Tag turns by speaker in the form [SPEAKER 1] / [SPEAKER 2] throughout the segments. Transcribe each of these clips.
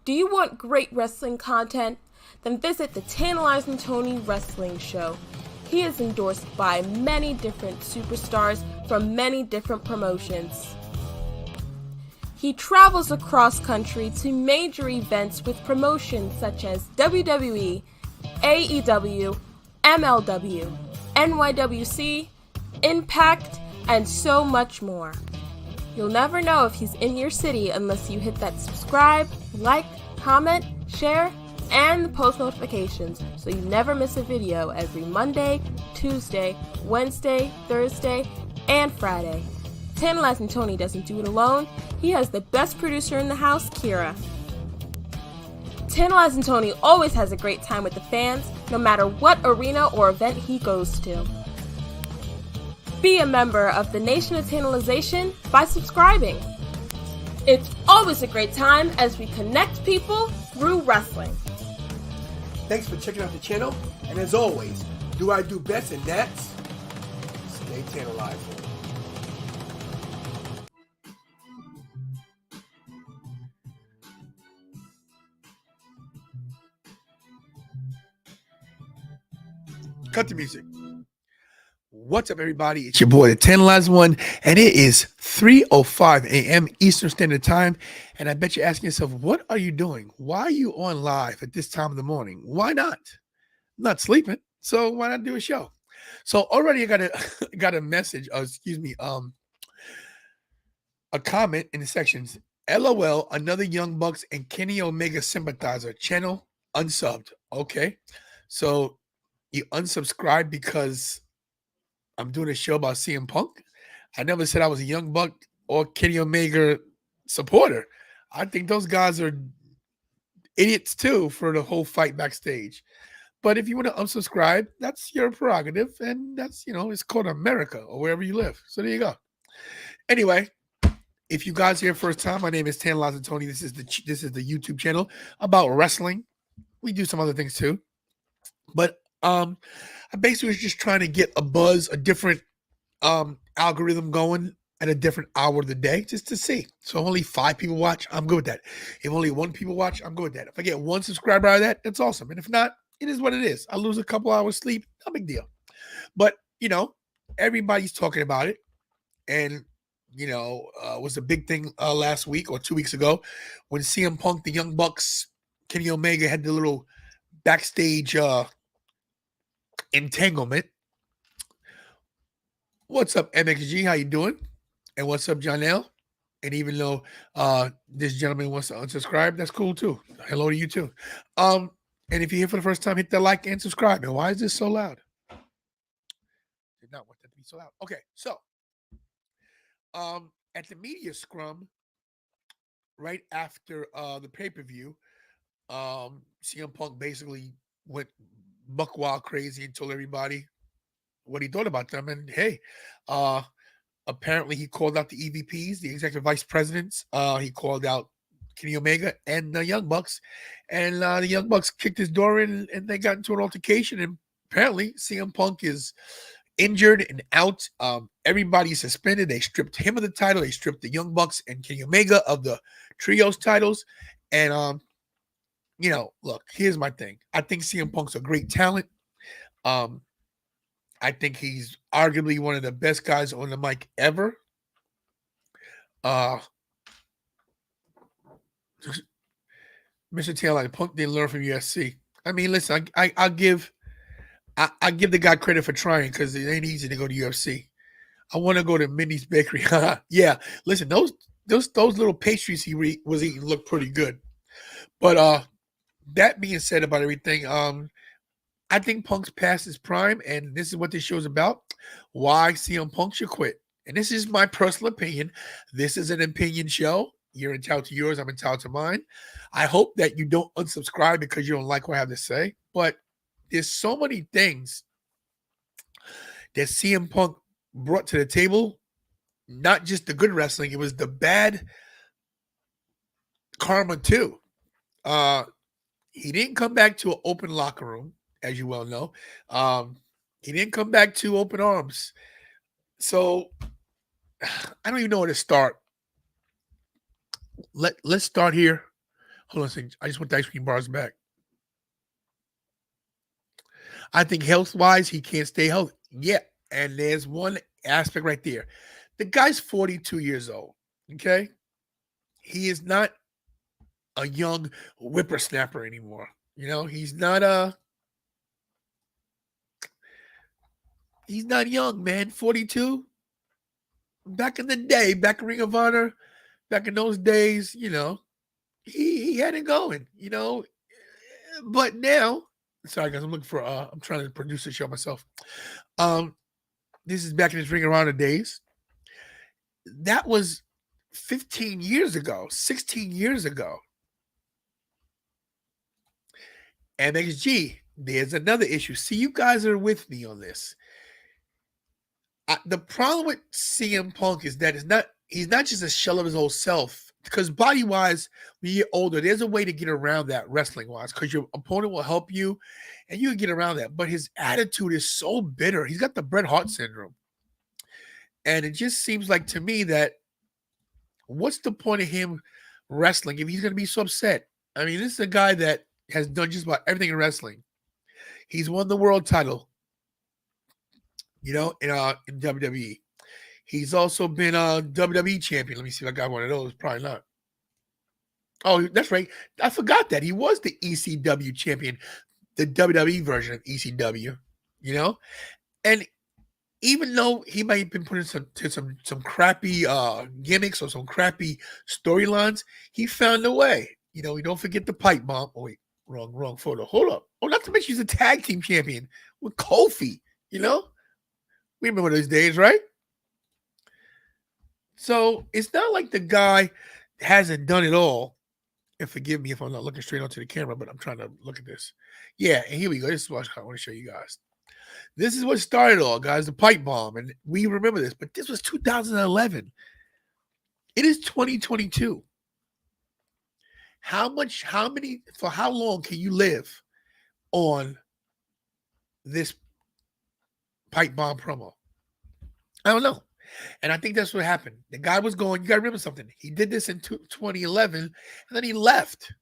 [SPEAKER 1] Do you want great wrestling content? Then visit the Tantalizing Tony Wrestling Show. He is endorsed by many different superstars from many different promotions. He travels across country to major events with promotions such as WWE, AEW, MLW, NYWC, Impact, and so much more. You'll never know if he's in your city unless you hit that subscribe, like, comment, share, and the post notifications so you never miss a video every Monday, Tuesday, Wednesday, Thursday, and Friday. Tantalizing Tony doesn't do it alone. He has the best producer in the house, Kira. Tantalizing Tony always has a great time with the fans, no matter what arena or event he goes to. Be a member of the Nation of Tantalization by subscribing. It's always a great time as we connect people through wrestling.
[SPEAKER 2] Thanks for checking out the channel, and as always, do I do best, and that's stay tantalizing. Cut the music. What's up, everybody? It's your boy, the Tantalized One, and it is 3:05 a.m. Eastern Standard Time. And I bet you're asking yourself, what are you doing? Why are you on live at this time of the morning? Why not? I'm not sleeping, so why not do a show? So already I got a message, a comment in the sections. LOL, another Young Bucks and Kenny Omega sympathizer. Channel unsubbed. Okay, so you unsubscribed because I'm doing a show about CM Punk. I never said I was a Young Buck or Kenny Omega supporter. I think those guys are idiots too for the whole fight backstage. But if you want to unsubscribe, that's your prerogative. And that's, it's called America or wherever you live. So there you go. Anyway, if you guys are here first time, my name is Tantalizing Tony. This is the YouTube channel about wrestling. We do some other things too. But I basically was just trying to get a buzz, a different algorithm going at a different hour of the day just to see. So only 5 people watch, I'm good with that. If only 1 people watch, I'm good with that. If I get 1 subscriber out of that, that's awesome. And if not, it is what it is. I lose a couple hours sleep, no big deal. But, everybody's talking about it. And, was a big thing last week or 2 weeks ago when CM Punk, the Young Bucks, Kenny Omega had the little backstage entanglement. What's up, MXG? How you doing? And what's up, Janelle? And even though this gentleman wants to unsubscribe, that's cool too. Hello to you too. And if you're here for the first time, hit that like and subscribe. And why is this so loud? Did not want that to be so loud. Okay, so at the media scrum, right after the pay-per-view, CM Punk basically went buck wild crazy and told everybody what he thought about them. And hey, apparently he called out the EVPs, the executive vice presidents. He called out Kenny Omega and the Young Bucks, and the Young Bucks kicked his door in, and they got into an altercation. And apparently CM Punk is injured and out. Everybody's suspended. They stripped him of the title. They stripped the Young Bucks and Kenny Omega of the trios titles. And look, here's my thing. I think CM Punk's a great talent. I think he's arguably one of the best guys on the mic ever. Mr. Taylor, Punk didn't learn from UFC. I mean, listen, I give the guy credit for trying because it ain't easy to go to UFC. I want to go to Minnie's Bakery. Yeah, listen, those little pastries he was eating look pretty good. But that being said about everything, I think Punk's past his prime, and this is what this show is about. Why CM Punk should quit. And this is my personal opinion. This is an opinion show. You're entitled to yours. I'm entitled to mine. I hope that you don't unsubscribe because you don't like what I have to say. But there's so many things that CM Punk brought to the table. Not just the good wrestling. It was the bad karma too. He didn't come back to an open locker room, as you well know. He didn't come back to open arms. So I don't even know where to start. Let's start here Hold on a second. I just want the ice cream bars back. I think health-wise, he can't stay healthy. Yeah, and there's one aspect right there. The guy's 42 years old, okay? He is not a young whippersnapper anymore. He's not he's not young, man. 42. Back in the day, back in Ring of Honor, back in those days, he had it going, But now, sorry guys, I'm looking for I'm trying to produce a show myself. This is back in his Ring of Honor days. That was 15 years ago, 16 years ago. MXG, there's another issue. See, you guys are with me on this. The problem with CM Punk is that he's not just a shell of his old self. Because body-wise, when you get older, there's a way to get around that wrestling-wise. Because your opponent will help you, and you can get around that. But his attitude is so bitter. He's got the Bret Hart syndrome. And it just seems like to me that what's the point of him wrestling if he's going to be so upset? I mean, this is a guy that has done just about everything in wrestling. He's won the world title, in WWE. He's also been a WWE champion. Let me see if I got one of those. Probably not. Oh, that's right. I forgot that. He was the ECW champion, the WWE version of ECW, And even though he might have been put into some crappy gimmicks or some crappy storylines, he found a way. You don't forget the pipe bomb. Oh, wait, wrong photo. Hold up. Oh, not to mention he's a tag team champion with Kofi, We remember those days, right? So it's not like the guy hasn't done it all. And forgive me if I'm not looking straight onto the camera, but I'm trying to look at this. Yeah, and here we go. This is what I want to show you guys. This is what started all, guys, the pipe bomb. And we remember this, but this was 2011. It is 2022. For how long can you live on this pipe bomb promo? I don't know. And I think that's what happened. The guy was going, you got to remember something. He did this in 2011, and then he left.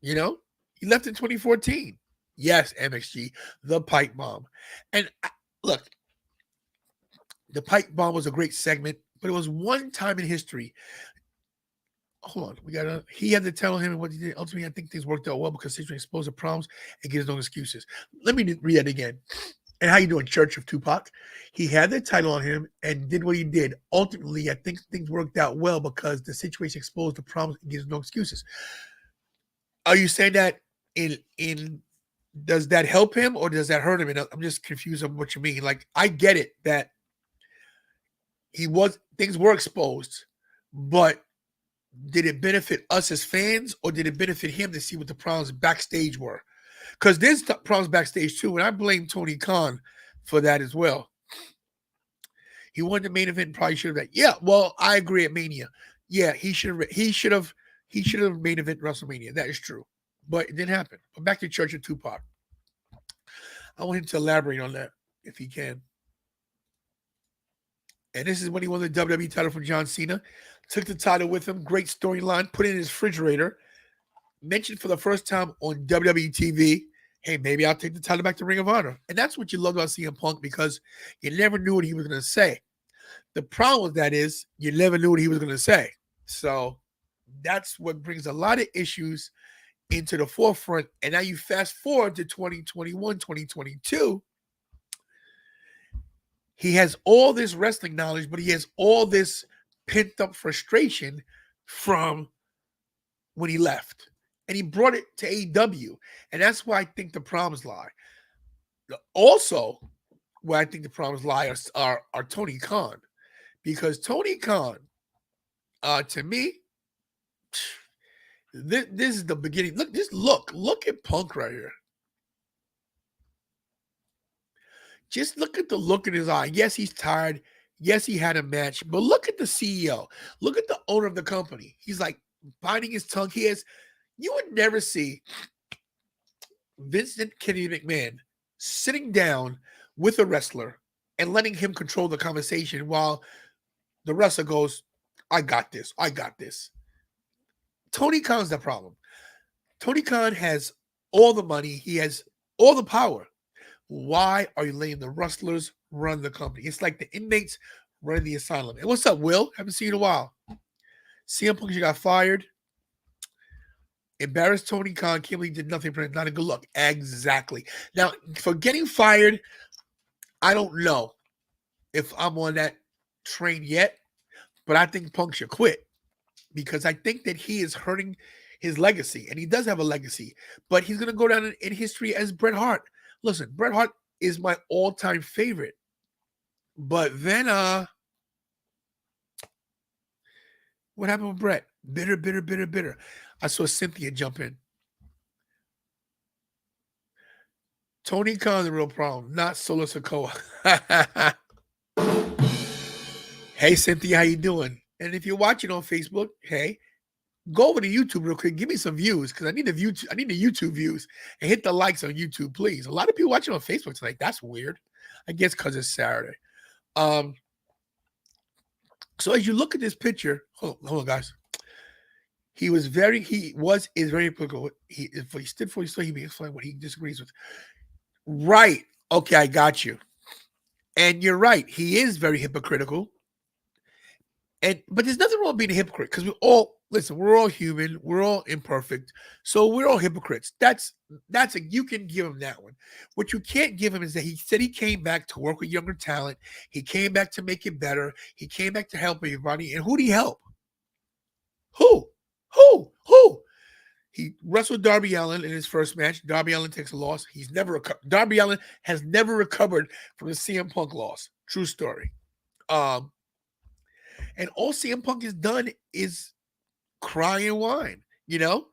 [SPEAKER 2] He left in 2014. Yes, MXG, the pipe bomb. And look, the pipe bomb was a great segment, but it was one time in history. Hold on, he had to tell him what he did. Ultimately, I think things worked out well because Cena exposed the problems and gives no excuses. Let me read that again. And how you doing, Church of Tupac? He had the title on him and did what he did. Ultimately, I think things worked out well because the situation exposed the problems and gives no excuses. Are you saying that in does that help him or does that hurt him? And I'm just confused on what you mean. Like, I get it that things were exposed, but did it benefit us as fans or did it benefit him to see what the problems backstage were? Because there's problems backstage too, and I blame Tony Khan for that as well. He won the main event and probably should have. Yeah, well, I agree at Mania. Yeah, he should have main event WrestleMania. That is true, but it didn't happen. But back to Church of Tupac. I want him to elaborate on that if he can. And this is when he won the WWE title from John Cena. Took the title with him. Great storyline. Put it in his refrigerator. Mentioned for the first time on WWE TV, hey, maybe I'll take the title back to Ring of Honor. And that's what you love about CM Punk because you never knew what he was going to say. The problem with that is you never knew what he was going to say. So that's what brings a lot of issues into the forefront. And now you fast forward to 2021, 2022. He has all this wrestling knowledge, but he has all this pent-up frustration from when he left. And he brought it to AEW. And that's where I think the problems lie. Also, where I think the problems lie are Tony Khan. Because Tony Khan, to me, this is the beginning. Look at Punk right here. Just look at the look in his eye. Yes, he's tired. Yes, he had a match. But look at the CEO. Look at the owner of the company. He's like biting his tongue. You would never see Vincent Kennedy McMahon sitting down with a wrestler and letting him control the conversation while the wrestler goes, I got this. Tony Khan's the problem. Tony Khan has all the money. He has all the power. Why are you letting the rustlers run the company? It's like the inmates running the asylum. And what's up, Will? Haven't seen you in a while. CM Punk got fired. Embarrassed Tony Khan. Can't believe he did nothing for him. Not a good look. Exactly. Now, for getting fired, I don't know if I'm on that train yet, but I think Punk should quit because I think that he is hurting his legacy, and he does have a legacy, but he's going to go down in history as Bret Hart. Listen, Bret Hart is my all-time favorite, but then what happened with Bret? Bitter. I saw Cynthia jump in. Tony Khan, the real problem, not Solo Sikoa. Hey, Cynthia, how you doing? And if you're watching on Facebook, hey, go over to YouTube real quick. Give me some views because I need the YouTube views, and hit the likes on YouTube, please. A lot of people watching on Facebook tonight. That's weird. I guess because it's Saturday. So as you look at this picture, hold on, guys. He is very hypocritical. He stood for, he be explaining what he disagrees with. Right. Okay, I got you. And you're right. He is very hypocritical. But there's nothing wrong with being a hypocrite because we're all human, we're all imperfect, so we're all hypocrites. You can give him that one. What you can't give him is that he said he came back to work with younger talent, he came back to make it better, he came back to help everybody, and who did he help? Who? He wrestled Darby Allin in his first match. Darby Allin takes a loss. Darby Allin has never recovered from the CM Punk loss. True story. And all CM Punk has done is cry and whine, you know?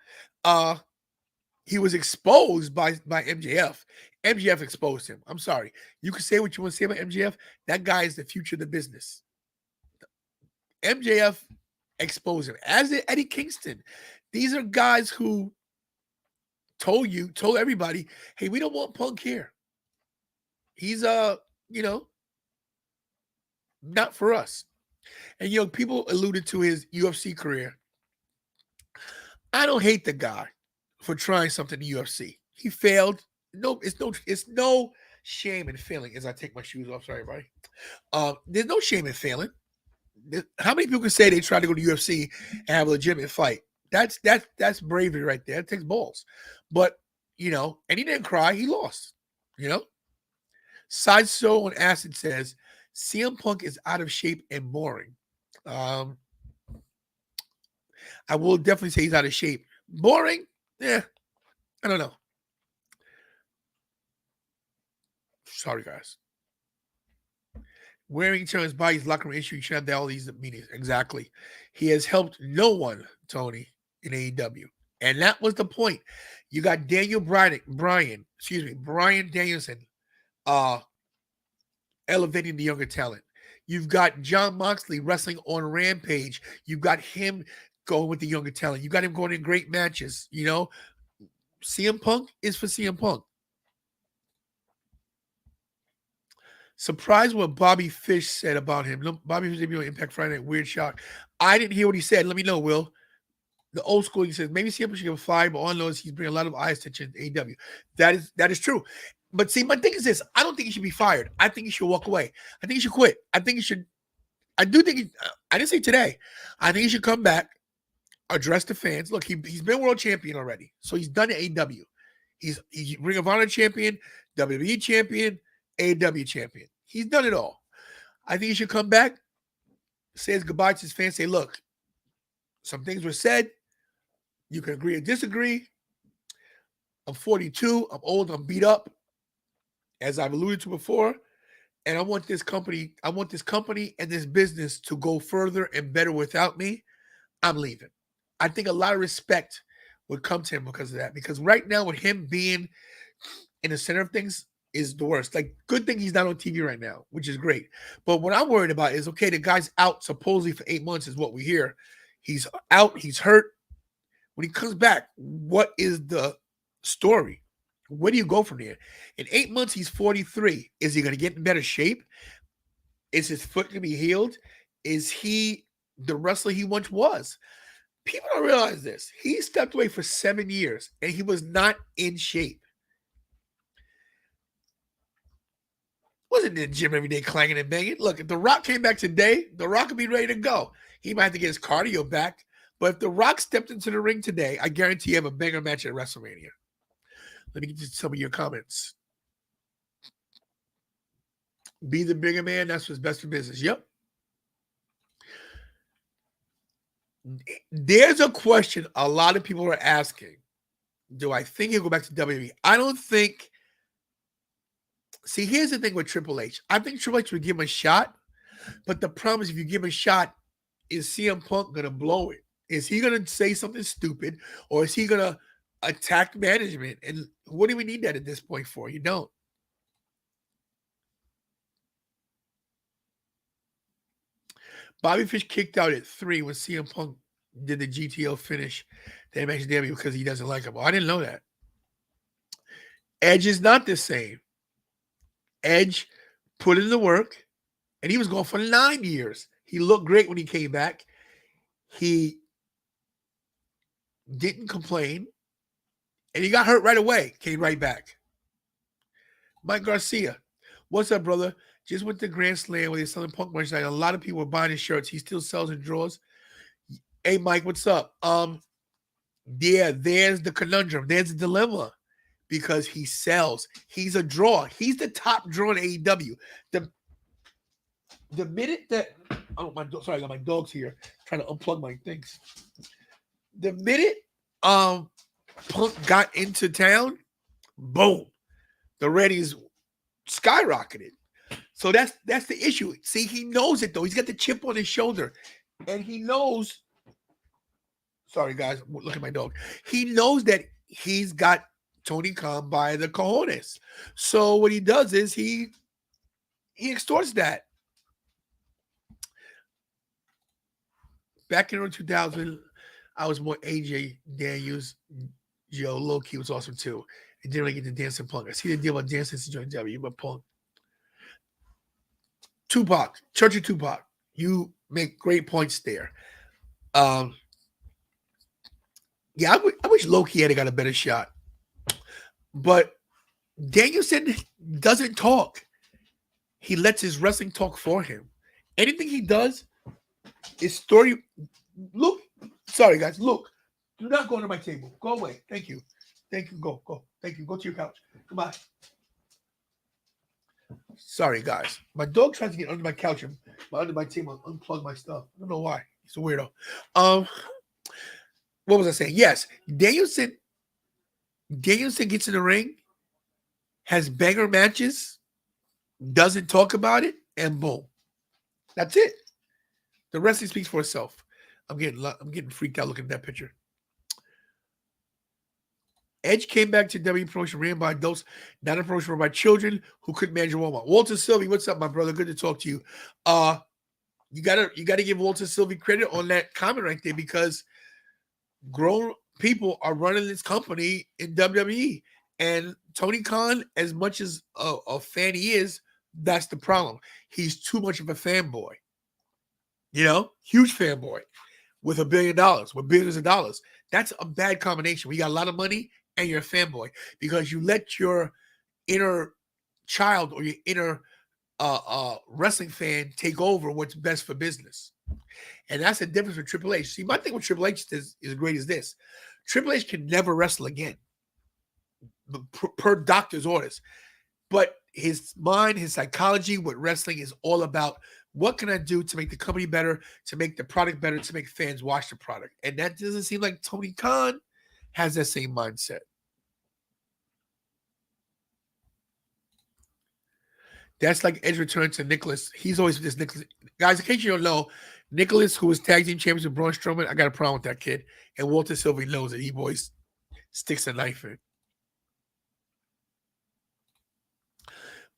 [SPEAKER 2] He was exposed by MJF. MJF exposed him. I'm sorry. You can say what you want to say about MJF. That guy is the future of the business. MJF exposed him. As did Eddie Kingston. These are guys who told everybody, hey, we don't want Punk here. He's, not for us. And, people alluded to his UFC career. I don't hate the guy for trying something in the UFC. He failed. No, it's no shame in failing. As I take my shoes off, sorry, everybody. There's no shame in failing. How many people can say they tried to go to UFC and have a legitimate fight? That's bravery right there. It takes balls. But and he didn't cry. He lost. Sideshow on Acid says CM Punk is out of shape and boring. I will definitely say he's out of shape. Boring? Yeah. I don't know. Sorry, guys. Wearing each other's bodies, locker room issue. You should have all these meetings. Exactly. He has helped no one, Tony, in AEW. And that was the point. You got Brian Danielson, elevating the younger talent. You've got Jon Moxley wrestling on Rampage. You've got him going with the younger talent. You got him going in great matches. CM Punk is for CM Punk. Surprised what Bobby Fish said about him. Bobby Fish debuted on Impact Friday Night. Weird shock. I didn't hear what he said. Let me know, Will. The old school, he says, maybe CM Punk should give a fire, but all I know is he's bringing a lot of eyes attention to AEW. That is true. But see, my thing is this. I don't think he should be fired. I think he should walk away. I think he should quit. I didn't say today. I think he should come back, address the fans. Look, he's been world champion already. So he's done AEW. He's Ring of Honor champion, WWE champion, AEW champion. He's done it all. I think he should come back, say his goodbye to his fans, say, look, some things were said. You can agree or disagree. I'm 42. I'm old. I'm beat up, as I've alluded to before. And I want this company and this business to go further and better without me. I'm leaving. I think a lot of respect would come to him because of that. Because right now, with him being in the center of things is the worst. Like, good thing he's not on TV right now, which is great. But what I'm worried about is, okay, the guy's out supposedly for 8 months is what we hear. He's out. He's hurt. When he comes back, what is the story? Where do you go from there? In 8 months, he's 43. Is he going to get in better shape? Is his foot going to be healed? Is he the wrestler he once was? People don't realize this. He stepped away for 7 years, and he was not in shape. Wasn't in the gym every day clanging and banging. Look, if The Rock came back today, The Rock would be ready to go. He might have to get his cardio back. But if The Rock stepped into the ring today, I guarantee you have a banger match at WrestleMania. Let me get to some of your comments. Be the bigger man. That's what's best for business. Yep. There's a question a lot of people are asking. Do I think he'll go back to WWE? I don't think. See, here's the thing with Triple H. I think Triple H would give him a shot, but the problem is if you give him a shot, is CM Punk going to blow it? Is he going to say something stupid, or is he going to attack management? And what do we need that at this point for? You don't. Bobby Fish kicked out at 3 when CM Punk did the GTO finish. They mentioned W because he doesn't like him. Well, I didn't know that. Edge is not the same. Edge put in the work, and he was gone for 9 years. He looked great when he came back. He didn't complain, and he got hurt right away. Came right back. Mike Garcia, what's up, brother? Just went to Grand Slam where they're selling Punk merchandise. A lot of people are buying his shirts. He still sells and draws. Hey, Mike, what's up? Yeah, there's the conundrum. There's the dilemma. Because he sells. He's a draw. He's the top draw in AEW. The minute that sorry, I got my dogs here trying to unplug my things. The minute Punk got into town, boom, the ratings skyrocketed. So that's the issue. See, he knows it though. He's got the chip on his shoulder, and he knows. Sorry, guys, look at my dog. He knows that he's got Tony Khan by the cojones. So what he does is he extorts that. Back in early 2000, I was more AJ Daniels. Joe Loki was awesome too. He didn't really get to dance in Punk. I see the deal about dancing to join W, but Punk. Tupac, Church of Tupac. You make great points there. Yeah, I wish Loki had got a better shot. But Danielson doesn't talk. He lets his wrestling talk for him. Anything he does is story. Look, sorry guys, look. Do not go under my table. Go away. Thank you. Thank you. Go. Thank you. Go to your couch. Come on. Sorry guys. My dog tries to get under my couch and under my table and unplug my stuff. I don't know why. He's a weirdo. What was I saying? Yes, Danielson gets in the ring, has banger matches, doesn't talk about it, and boom. That's it. The wrestling speaks for itself. I'm getting freaked out looking at that picture. Edge came back to W promotion ran by adults, not a promotion run by children who couldn't manage a Walmart. Walter Sylvie, what's up, my brother? Good to talk to you. You gotta give Walter Sylvie credit on that comment right there because grown people are running this company in WWE. And Tony Khan, as much as a fan he is, that's the problem. He's too much of a fanboy. You know, huge fanboy with $1 billion, with billions of dollars. That's a bad combination. We got a lot of money and you're a fanboy because you let your inner child or your inner wrestling fan take over what's best for business. And that's the difference with Triple H. See, my thing with Triple H is great as this. Triple H can never wrestle again per doctor's orders. But his mind, his psychology with wrestling is all about what can I do to make the company better, to make the product better, to make fans watch the product. And that doesn't seem like Tony Khan has that same mindset. That's like Edge return to Nicholas. He's always this Nicholas. Guys, in case you don't know, Nicholas, who was tag team champion with Braun Strowman, I got a problem with that kid. And Walter Sylvie knows it. He always sticks a knife in.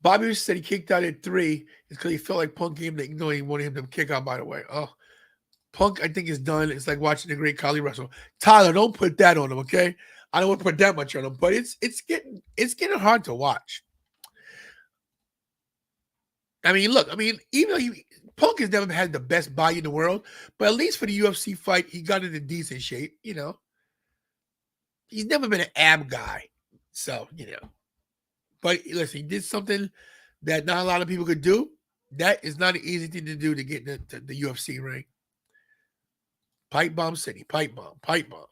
[SPEAKER 2] Bobby said he kicked out at 3 because he felt like Punk gave him he wanted him to kick out, by the way. Oh, Punk, I think, is done. It's like watching the great Khali wrestle. Tyler, don't put that on him, okay? I don't want to put that much on him, but it's getting hard to watch. I mean, look, even though Punk has never had the best body in the world, but at least for the UFC fight, he got into decent shape. He's never been an ab guy, so. But listen, he did something that not a lot of people could do. That is not an easy thing to do to get in the UFC ring. Pipe bomb city, pipe bomb, pipe bomb.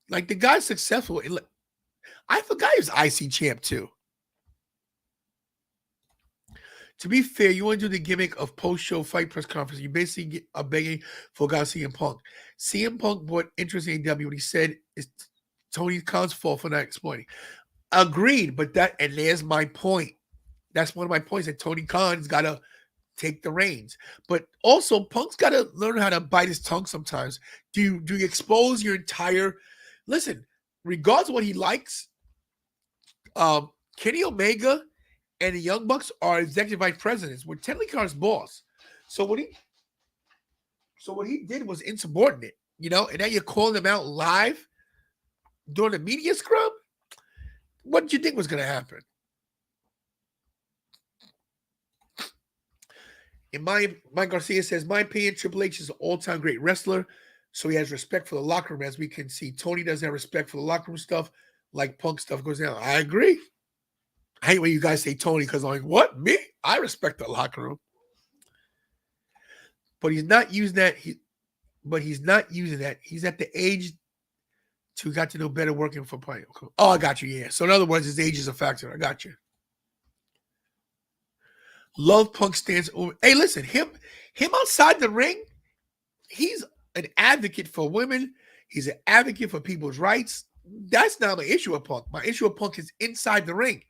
[SPEAKER 2] Like the guy's successful. I forgot he was IC champ too. To be fair, you want to do the gimmick of post-show fight press conference. You basically are begging for God CM Punk. CM Punk brought interest in AEW. What he said is Tony Khan's fault for not exploiting. Agreed, but there's my point. That's one of my points, that Tony Khan's got to take the reins. But also, Punk's got to learn how to bite his tongue sometimes. Do you expose your entire... Listen, regardless of what he likes, Kenny Omega and the Young Bucks are executive vice presidents. We're Tony Khan's boss. So what he did was insubordinate, and now you're calling them out live during the media scrum? What did you think was going to happen? Mike Garcia says, my opinion, Triple H is an all-time great wrestler, so he has respect for the locker room. As we can see, Tony doesn't have respect for the locker room stuff, like Punk stuff goes down. I agree. I hate when you guys say Tony, because I'm like, what? Me? I respect the locker room. But he's not using that. He's at the age to got to know better working for Punk. Oh, I got you. Yeah. So in other words, his age is a factor. I got you. Love Punk stance over. Hey, listen, him outside the ring, he's an advocate for women. He's an advocate for people's rights. That's not my issue with Punk. My issue with Punk is inside the ring.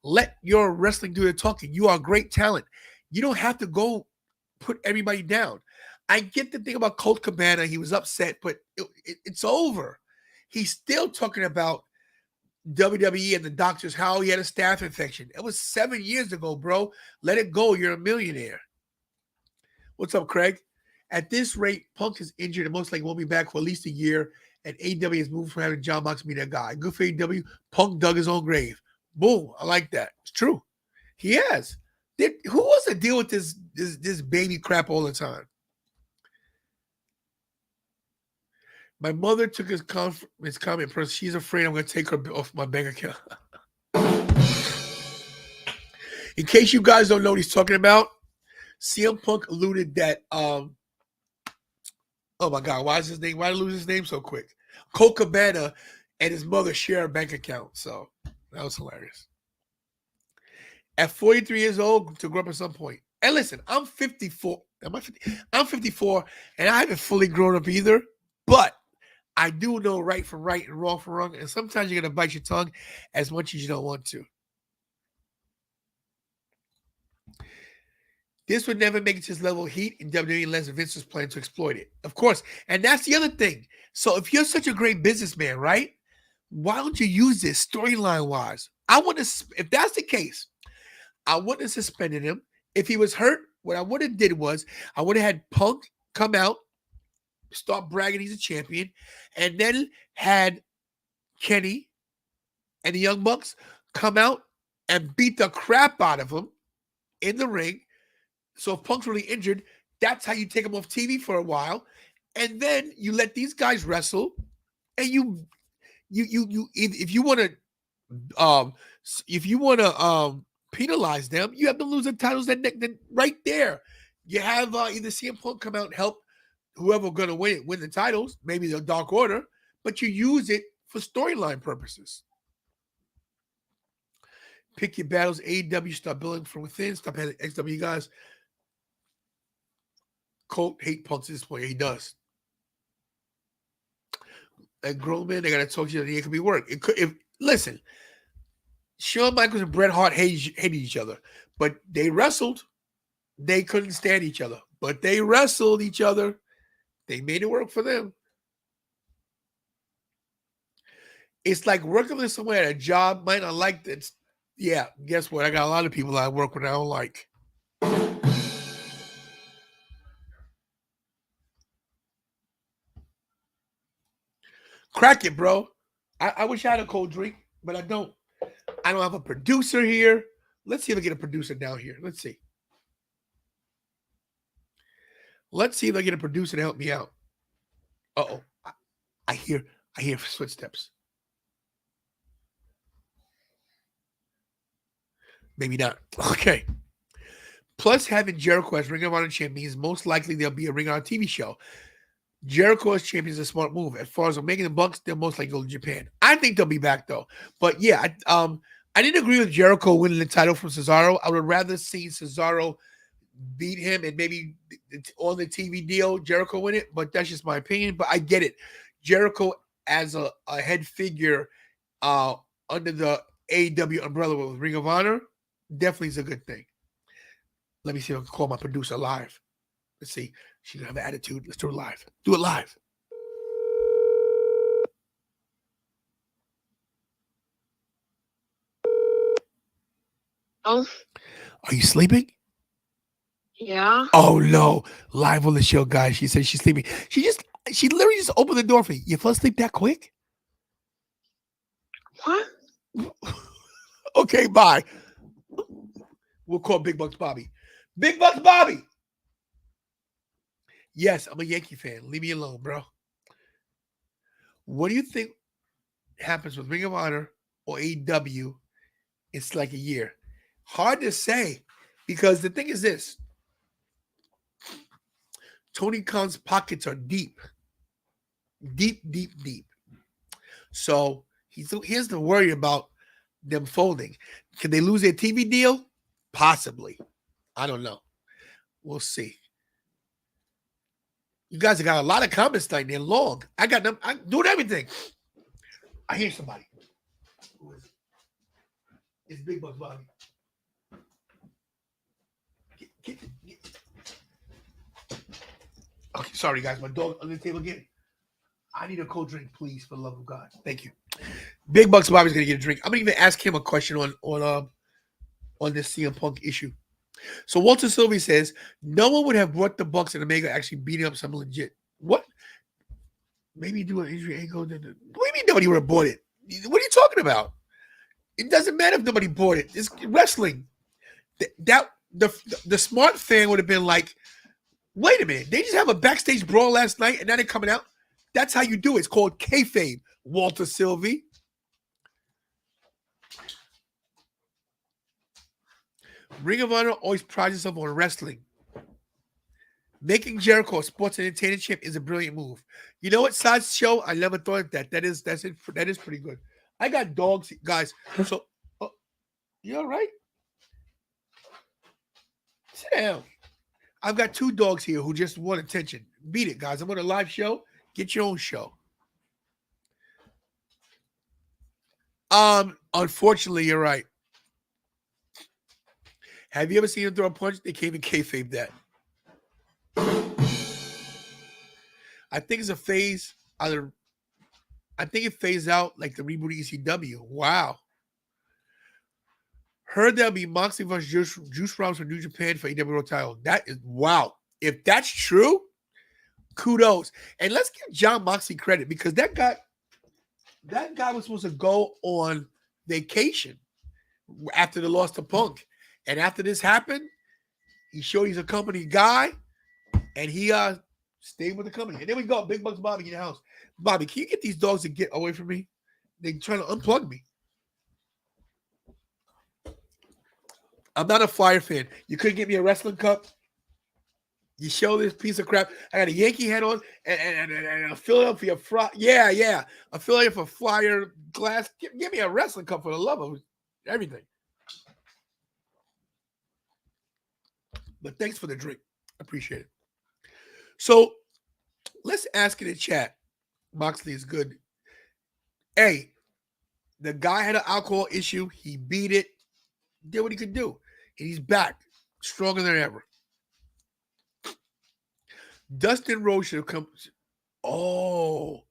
[SPEAKER 2] Let your wrestling do the talking. You are a great talent. You don't have to go put everybody down. I get the thing about Colt Cabana. He was upset, but it's over. He's still talking about WWE and the doctors, how he had a staph infection. It was 7 years ago, bro. Let it go. You're a millionaire. What's up, Craig? At this rate, Punk is injured and most likely won't be back for at least a year, and AEW has moved from having John Moxley be that guy. Good for AEW. Punk dug his own grave. Boom. I like that. It's true. He has. Who wants to deal with this baby crap all the time? My mother took his comment first. She's afraid I'm going to take her off my bank account. In case you guys don't know what he's talking about, CM Punk alluded that, oh my God, why did I lose his name so quick? Colt Cabana and his mother share a bank account. So that was hilarious. At 43 years old, to grow up at some point. And listen, I'm 54. I'm 54, and I haven't fully grown up either. But I do know right from right and wrong from wrong. And sometimes you're going to bite your tongue as much as you don't want to. This would never make it to this level of heat in WWE unless Vince was planning to exploit it. Of course. And that's the other thing. So if you're such a great businessman, right? Why don't you use this storyline-wise? If that's the case, I wouldn't have suspended him. If he was hurt, what I would have did was I would have had Punk come out, start bragging he's a champion, and then had Kenny and the Young Bucks come out and beat the crap out of him in the ring. So if Punk's really injured, that's how you take him off TV for a while, and then you let these guys wrestle, and if you want to penalize them, you have them lose the titles then right there. You have either CM Punk come out and help whoever going to win the titles, maybe the Dark Order, but you use it for storyline purposes. Pick your battles. AEW, start building from within. Stop having XW guys. Colt hate Punk to this point. He does. And grown men, they got to talk to you that it could be work. Listen, Shawn Michaels and Bret Hart hated each other, but they wrestled. They couldn't stand each other, but they wrestled each other. They made it work for them. It's like working with someone at a job, might not like that. Yeah, guess what? I got a lot of people I work with I don't like. Crack it, bro. I wish I had a cold drink, but I don't. I don't have a producer here. Let's see if I get a producer down here. Let's see. Let's see if I get a producer to help me out. Uh-oh. I hear footsteps. Maybe not. Okay. Plus, having Jericho as Ring of Honor champion means most likely there'll be a Ring of Honor TV show. Jericho as champion is a smart move. As far as Omega and the Bucks, they'll most likely go to Japan. I think they'll be back though. But yeah, I didn't agree with Jericho winning the title from Cesaro. I would have rather seen Cesaro beat him and maybe on the TV deal, Jericho win it. But that's just my opinion. But I get it. Jericho as a head figure under the AEW umbrella with Ring of Honor definitely is a good thing. Let me see if I can call my producer live. Let's see. She's going to have an attitude. Let's do it live. Do it live.
[SPEAKER 3] Oh,
[SPEAKER 2] Are you sleeping?
[SPEAKER 3] yeah.
[SPEAKER 2] Oh, no. Live on the show, guys. She said she's sleeping. She literally just opened the door for you. You fell asleep that quick?
[SPEAKER 3] What?
[SPEAKER 2] Okay, bye. We'll call Big Bucks Bobby. Big Bucks Bobby! Yes, I'm a Yankee fan. Leave me alone, bro. What do you think happens with Ring of Honor or AEW? It's like a year. Hard to say because the thing is this. Tony Khan's pockets are deep. Deep, deep, deep. So he has to worry about them folding. Can they lose their TV deal? Possibly. I don't know. We'll see. You guys have got a lot of comments tonight. They're long. I got them. I'm doing everything. I hear somebody. Who is it? It's Big Bucks Bobby. Get. Okay, sorry guys. My dog under the table again. I need a cold drink, please, for the love of God. Thank you. Big Bucks Bobby's gonna get a drink. I'm gonna even ask him a question on this CM Punk issue. So Walter Sylvie says no one would have brought the Bucks and Omega actually beating up something legit. What? Maybe do an injury angle. What do you mean nobody would have bought it? What are you talking about? It doesn't matter if nobody bought it. It's wrestling. The smart fan would have been like, wait a minute, they just have a backstage brawl last night and now they're coming out. That's how you do it. It's called kayfabe, Walter Sylvie. Ring of Honor always prides itself on wrestling. Making Jericho a sports entertainment champ is a brilliant move. You know what, Sideshow? I never thought of that. That is pretty good. I got dogs, guys. So, you all right? Sit down. I've got two dogs here who just want attention. Beat it, guys. I'm on a live show. Get your own show. Unfortunately, you're right. Have you ever seen him throw a punch? They can't even kayfabe that. I think it's a phase. I think it phased out like the reboot of ECW. Wow. Heard there'll be Moxie versus Juice Robinson from New Japan for AEW title. That is wow. If that's true, kudos. And let's give John Moxley credit because that guy was supposed to go on vacation after the loss to Punk. And after this happened, he showed he's a company guy, and he stayed with the company. And there we go, Big Bucks Bobby in the house. Bobby, can you get these dogs to get away from me? They're trying to unplug me. I'm not a Flyer fan. You couldn't get me a wrestling cup. You show this piece of crap. I got a Yankee hat on and a Philadelphia a Philadelphia Flyer glass. Give me a wrestling cup for the love of everything. But thanks for the drink. I appreciate it. So let's ask in the chat. Moxley is good. Hey, the guy had an alcohol issue. He beat it. Did what he could do. And he's back. Stronger than ever. Dustin Rhodes should have come. Oh.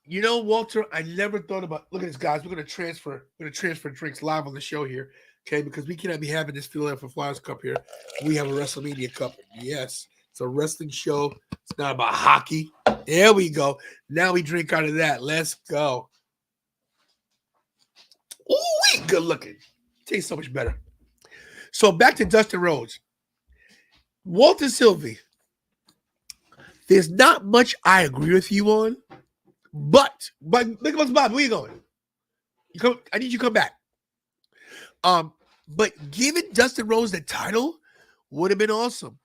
[SPEAKER 2] You know, Walter, I never thought about. Look at this, guys. We're going to transfer drinks live on the show here. Okay, because we cannot be having this Philadelphia Flyers cup here. We have a WrestleMania cup. Yes, it's a wrestling show. It's not about hockey. There we go. Now we drink out of that. Let's go. Ooh, good looking. Tastes so much better. So back to Dustin Rhodes. Walter Sylvie. There's not much I agree with you on, but Big Bucks Bob, where you going? I need you to come back. But giving Dustin Rhodes the title would have been awesome.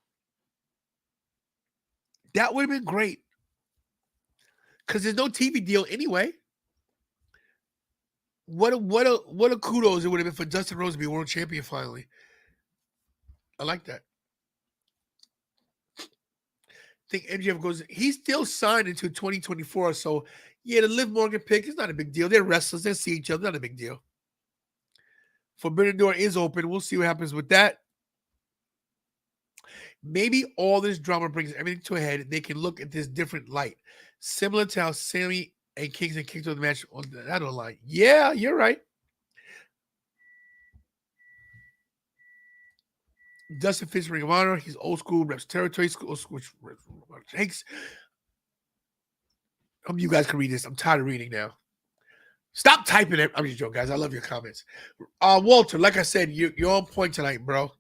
[SPEAKER 2] That would have been great. Because there's no TV deal anyway. What a kudos it would have been for Dustin Rhodes to be world champion finally. I like that. I think MJF goes, he's still signed until 2024. So yeah, the Liv Morgan pick is not a big deal. They're wrestlers, they see each other, not a big deal. Forbidden Door is open. We'll see what happens with that. Maybe all this drama brings everything to a head. They can look at this different light. Similar to how Sammy and Kingston kicked off the match on that line. Yeah, you're right. Dustin fits Ring of Honor. He's old school, reps territory, old school, Hanks. I hope you guys can read this. I'm tired of reading now. Stop typing it. I'm just joking, guys. I love your comments. Walter, like I said, you're on point tonight, bro.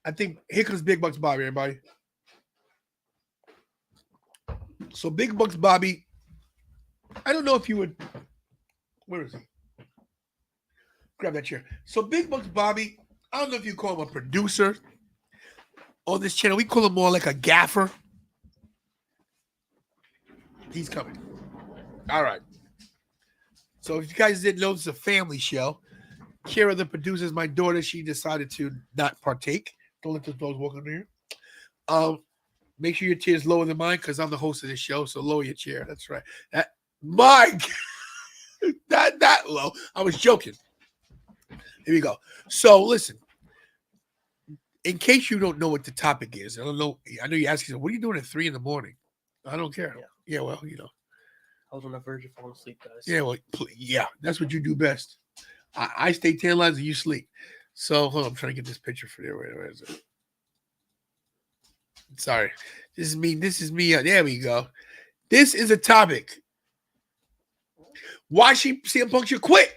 [SPEAKER 2] I think here comes Big Bucks Bobby, everybody. So Big Bucks Bobby, I don't know if you would. Where is he? Grab that chair. So Big Bucks Bobby, I don't know if you call him a producer on this channel. We call him more like a gaffer. He's coming. All right. So if you guys didn't know, it's a family show. Kira, the producer, is my daughter. She decided to not partake. Don't let the dogs walk under here. Make sure your chair is lower than mine because I'm the host of this show. So lower your chair. That's right. Mike, that low. I was joking. Here we go. So listen. In case you don't know what the topic is, I don't know. I know you're asking, what are you doing at 3 a.m? I don't care. Yeah, well, you know.
[SPEAKER 4] I was on the verge of falling asleep, guys.
[SPEAKER 2] Yeah, well, yeah, that's what you do best. I stay 10 lines and you sleep. So hold on, I'm trying to get this picture for there. Where is it? Sorry. This is me. There we go. This is a topic. Why CMPUNK should quit?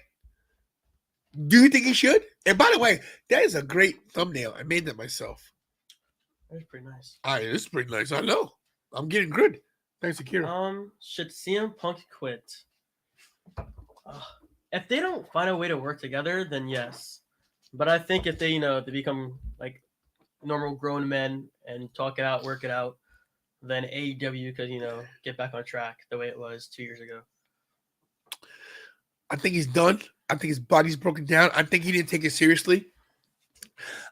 [SPEAKER 2] Do you think he should? And by the way, that is a great thumbnail. I made that myself.
[SPEAKER 4] That's pretty nice.
[SPEAKER 2] It's pretty nice. I know. I'm getting good. Thanks, Akira.
[SPEAKER 4] Should CMPUNK quit? If they don't find a way to work together, then yes. But I think if they, they become like normal grown men and talk it out, work it out, then AEW could, get back on track the way it was 2 years ago.
[SPEAKER 2] I think he's done. I think his body's broken down. I think he didn't take it seriously.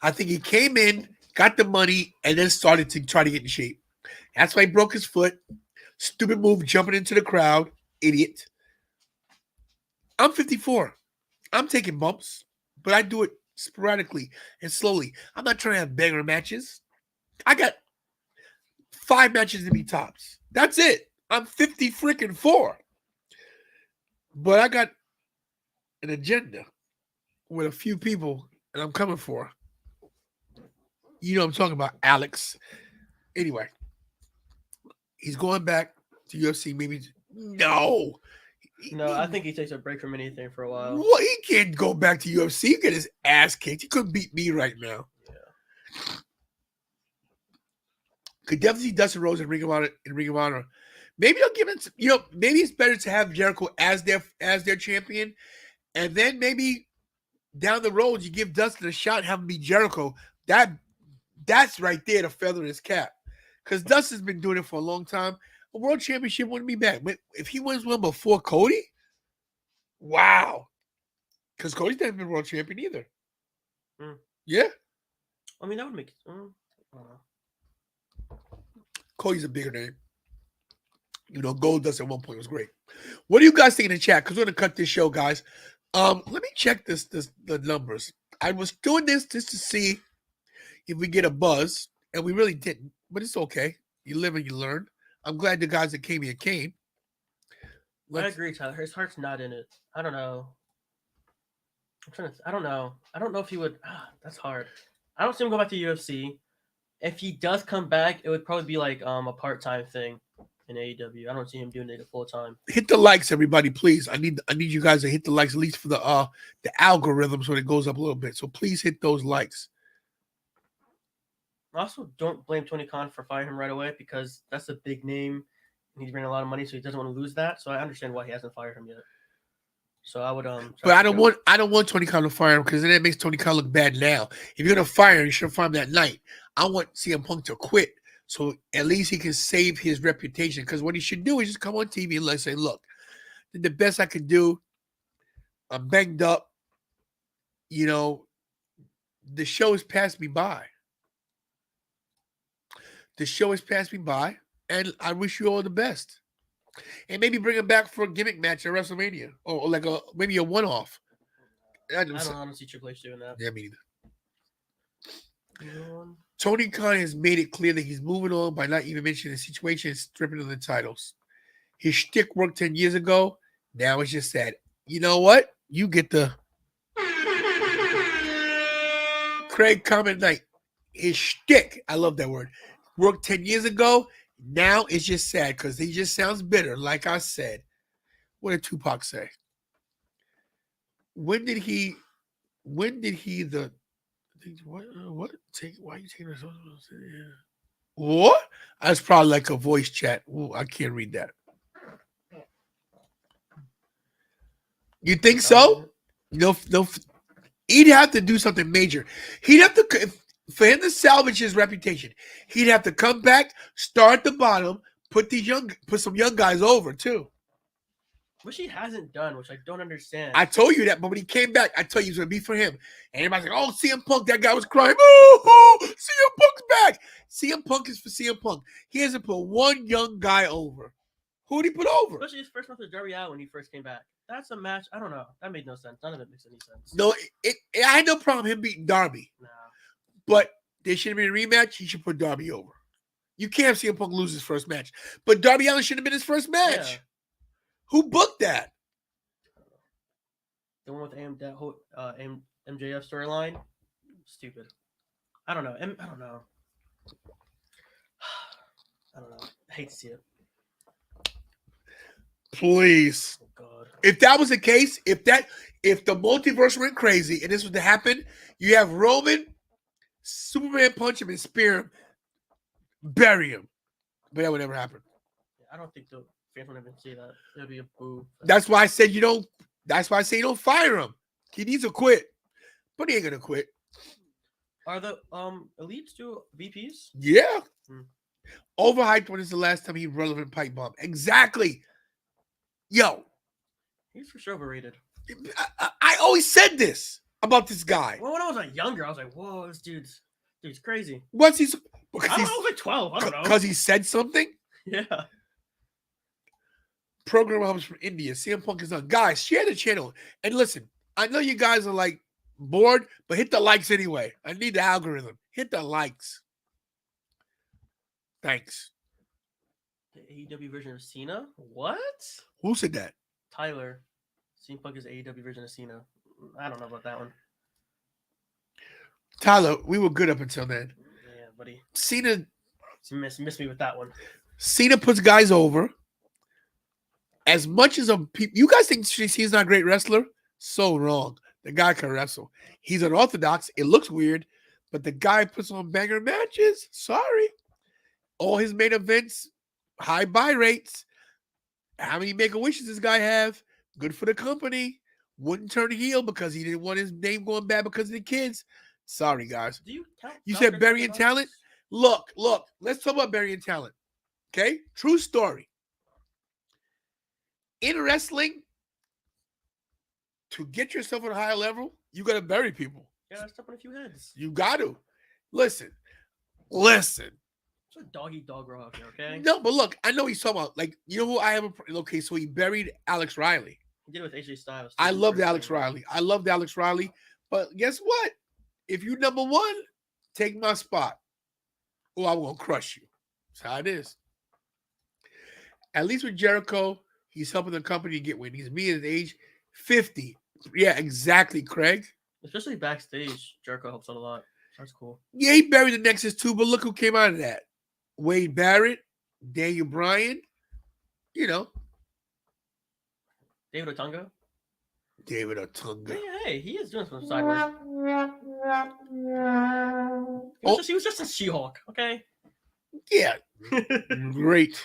[SPEAKER 2] I think he came in, got the money, and then started to try to get in shape. That's why he broke his foot. Stupid move, jumping into the crowd. Idiot. I'm 54. I'm taking bumps, but I do it sporadically and slowly. I'm not trying to have banger matches. I got 5 matches to be tops. That's it. I'm 50 freaking 4. But I got an agenda with a few people, and I'm coming for. You know what I'm talking about, Alex. Anyway, he's going back to UFC. Maybe no.
[SPEAKER 4] I think he takes a break from anything for a while.
[SPEAKER 2] Well, he can't go back to UFC. He get his ass kicked. He couldn't beat me right now. Yeah. Could definitely see Dustin Rhodes in Ring of Honor. Maybe they'll give it. Maybe it's better to have Jericho as their champion, and then maybe down the road you give Dustin a shot and have him beat Jericho. That's right there, the feather in his cap. Because Dustin's been doing it for a long time. A world championship wouldn't be bad. But if he wins one before Cody, wow. Because Cody's never been world champion either. Yeah.
[SPEAKER 4] I mean, that would make I don't know.
[SPEAKER 2] Cody's a bigger name. Goldust at one point was great. What do you guys think in the chat? Because we're going to cut this show, guys. Let me check the numbers. I was doing this just to see if we get a buzz, and we really didn't. But it's okay. You live and you learn. I'm glad the guys that came here came.
[SPEAKER 4] I agree, Tyler. His heart's not in it. I don't know. I don't know. I don't know if he would. That's hard. I don't see him go back to UFC. If he does come back, it would probably be like a part-time thing. in AEW. I don't see him doing it full time.
[SPEAKER 2] Hit the likes, everybody, please. I need you guys to hit the likes, at least for the algorithm, so it goes up a little bit. So please hit those likes.
[SPEAKER 4] I also don't blame Tony Khan for firing him right away because that's a big name and he's bringing a lot of money, so he doesn't want to lose that. So I understand why he hasn't fired him yet. So I would
[SPEAKER 2] But I don't want Tony Khan to fire him because then it makes Tony Khan look bad now. If you're gonna fire him, you should fire him that night. I want CM Punk to quit so at least he can save his reputation. Because what he should do is just come on TV and say, "Look, did the best I could do. I'm banged up. You know, the show has passed me by. The show has passed me by, and I wish you all the best." And maybe bring him back for a gimmick match at WrestleMania, or like maybe a one-off.
[SPEAKER 4] I don't honestly see Triple H doing that.
[SPEAKER 2] Yeah, me neither. Tony Khan has made it clear that he's moving on by not even mentioning the situation and stripping of the titles. His shtick worked 10 years ago. Now it's just that, you know what? You get the Craig comment night. His shtick, I love that word, worked 10 years ago. Now it's just sad because he just sounds bitter. Like I said, what did Tupac say? When did he why are you taking this? What? That's probably like a voice chat. Ooh, I can't read that. You think so? No. He'd have to do something major. He'd have to, for him to salvage his reputation, he'd have to come back, start at the bottom, put some young guys over too.
[SPEAKER 4] Which he hasn't done, which I don't understand.
[SPEAKER 2] I told you that, but when he came back, I told you it was going to be for him. And everybody's like, "Oh, CM Punk," that guy was crying. "Oh, CM Punk's back." CM Punk is for CM Punk. He hasn't put one young guy over. Who did he put over?
[SPEAKER 4] Especially his first match with Darby Allin when he first came back. That's a match. I don't know. That made no sense. None of it makes any sense.
[SPEAKER 2] No, I had no problem him beating Darby.
[SPEAKER 4] Nah.
[SPEAKER 2] But there should have been a rematch. He should put Darby over. You can't have CM Punk lose his first match. But Darby Allin should have been his first match. Yeah. Who booked that?
[SPEAKER 4] The one with that whole MJF storyline? Stupid. I don't know. I don't know. I hate to see it.
[SPEAKER 2] Please.
[SPEAKER 4] Oh, God.
[SPEAKER 2] If that was the case, if the multiverse went crazy and this was to happen, you have Roman, Superman punch him and spear him, bury him. But that would never happen.
[SPEAKER 4] I don't think the fans would even see that. It would be a boo.
[SPEAKER 2] That's why I said you don't. That's why I say you don't fire him. He needs to quit, but he ain't gonna quit.
[SPEAKER 4] Are the elites do VPs?
[SPEAKER 2] Yeah. Overhyped. When is the last time he relevant pipe bomb? Exactly. Yo,
[SPEAKER 4] he's for sure overrated.
[SPEAKER 2] I always said this about this guy.
[SPEAKER 4] Well, when I was like younger, I was like, "Whoa, this dude's crazy."
[SPEAKER 2] What's he?
[SPEAKER 4] I was like 12. I don't know.
[SPEAKER 2] Because he said something.
[SPEAKER 4] Yeah.
[SPEAKER 2] Program hubs from India. CM Punk is on. Guys, share the channel and listen. I know you guys are like bored, but hit the likes anyway. I need the algorithm. Hit the likes. Thanks.
[SPEAKER 4] The AEW version of Cena? What?
[SPEAKER 2] Who said that?
[SPEAKER 4] Tyler. CM Punk is AEW version of Cena. I don't know about that one.
[SPEAKER 2] Tyler, we were good up until then.
[SPEAKER 4] Yeah, buddy.
[SPEAKER 2] Cena
[SPEAKER 4] missed me with that one.
[SPEAKER 2] Cena puts guys over. As much as you guys think he's not a great wrestler, so wrong. The guy can wrestle. He's unorthodox. It looks weird, but the guy puts on banger matches. Sorry. All his main events, high buy rates. How many Make-A-Wishes this guy have? Good for the company. Wouldn't turn heel because he didn't want his name going bad because of the kids. Sorry, guys. You said burying talent? Look. Let's talk about burying talent. Okay? True story. In wrestling, to get yourself at a higher level, you got to bury people.
[SPEAKER 4] You got to step on a few heads.
[SPEAKER 2] You got to. Listen.
[SPEAKER 4] It's a dog-eat-dog row out here, okay?
[SPEAKER 2] No, but look, I know he's talking about, like, you know who I have? Okay, so he buried Alex Riley.
[SPEAKER 4] He did it with AJ Styles.
[SPEAKER 2] I love Alex Riley. But guess what? If you number one, take my spot. Oh, I'm going to crush you. That's how it is. At least with Jericho, he's helping the company get win. He's me at his age, 50. Yeah, exactly, Craig.
[SPEAKER 4] Especially backstage, Jericho helps out a lot. That's cool.
[SPEAKER 2] Yeah, he buried the Nexus too, but look who came out of that. Wade Barrett, Daniel Bryan, you know,
[SPEAKER 4] David Otunga.
[SPEAKER 2] David Otunga.
[SPEAKER 4] Hey, he is doing some side work. He was just a She-Hulk, okay?
[SPEAKER 2] Yeah, great.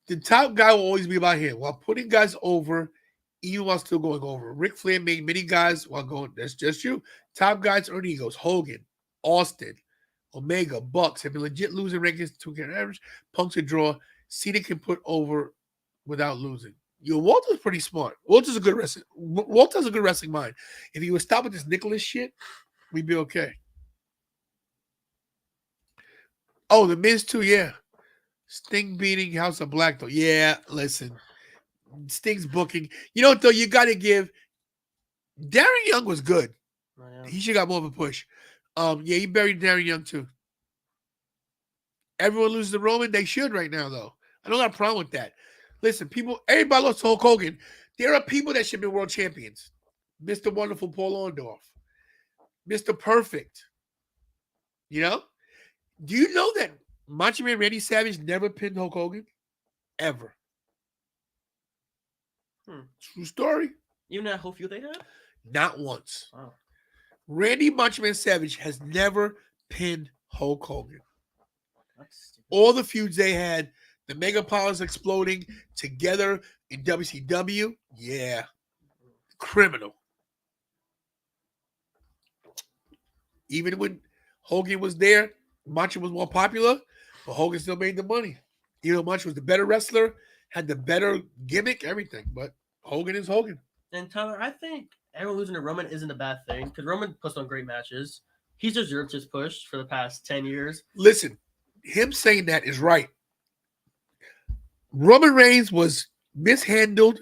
[SPEAKER 2] The top guy will always be about him while putting guys over, even while still going over. Ric Flair made many guys while going, that's just you. Top guys earn egos. Hogan, Austin, Omega, Bucks have been legit losing rankings to get average. Punk's a draw. Cena can put over without losing. Yo, Walter's pretty smart. Walter's a good wrestling. Walter's a good wrestling mind. If he would stop with this Nicholas shit, we'd be okay. Oh, the Miz too, yeah. Sting beating House of Black though. Yeah, listen. Sting's booking. You know what though? You got to give. Darren Young was good.
[SPEAKER 4] Oh, yeah.
[SPEAKER 2] He should have got more of a push. Yeah, he buried Darren Young too. Everyone loses to Roman. They should right now though. I don't got a problem with that. Listen, everybody lost to Hulk Hogan. There are people that should be world champions. Mr. Wonderful Paul Orndorff. Mr. Perfect. You know? Do you know that Macho Man Randy Savage never pinned Hulk Hogan? Ever. True story.
[SPEAKER 4] Even that whole feud they had?
[SPEAKER 2] Not once.
[SPEAKER 4] Wow.
[SPEAKER 2] Randy Macho Man Savage has never pinned Hulk Hogan.
[SPEAKER 4] That's stupid.
[SPEAKER 2] All the feuds they had, the Mega Powers exploding together in WCW, yeah. Criminal. Even when Hogan was there, Macho was more popular, but Hogan still made the money. You know, Macho was the better wrestler, had the better gimmick, everything. But Hogan is Hogan.
[SPEAKER 4] And Tyler, I think everyone losing to Roman isn't a bad thing because Roman puts on great matches. He's deserved his push for the past 10 years.
[SPEAKER 2] Listen, him saying that is right. Roman Reigns was mishandled